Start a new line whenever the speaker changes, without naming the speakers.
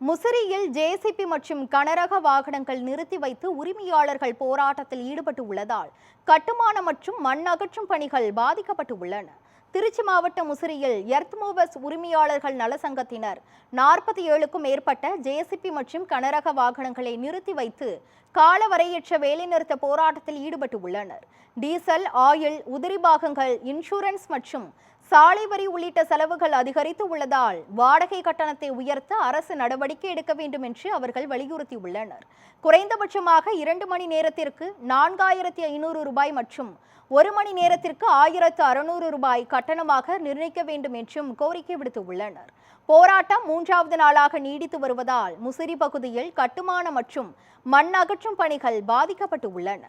முசிறியில் JCB மற்றும் கனரக வாகனங்கள் நிறுத்தி வைத்து உரிமையாளர்கள் போராட்டத்தில் ஈடுபட்டு உள்ளதால் கட்டுமான மற்றும் மண் அகற்றும் பணிகள் பாதிக்கப்பட்டு உள்ளன. திருச்சி மாவட்டம் முசிறியில் எர்த் மூவர்ஸ் உரிமையாளர்கள் நல சங்கத்தினர் 47க்கும் மேற்பட்ட ஜேசிபி மற்றும் கனரக வாகனங்களை நிறுத்தி வைத்து காலவரையற்ற வேலைநிறுத்த போராட்டத்தில் ஈடுபட்டு உள்ளனர். டீசல், ஆயில், உதிரி பாகங்கள், இன்சூரன்ஸ் மற்றும் சாலை வரி உள்ளிட்ட செலவுகள் அதிகரித்து உள்ளதால் வாடகை கட்டணத்தை உயர்த்த அரசு நடவடிக்கை எடுக்க வேண்டும் என்று அவர்கள் வலியுறுத்தியுள்ளனர். குறைந்தபட்சமாக 2 மணி நேரத்திற்கு 4500 ரூபாய் மற்றும் 1 மணி நேரத்திற்கு 1600 ரூபாய் கட்டணமாக நிர்ணயிக்க வேண்டும் என்றும் கோரிக்கை விடுத்துள்ளனர். போராட்டம் 3வது நாளாக நீடித்து வருவதால் முசிறி பகுதியில் கட்டுமான மற்றும் மண் அகற்றும் பணிகள் பாதிக்கப்பட்டு உள்ளன.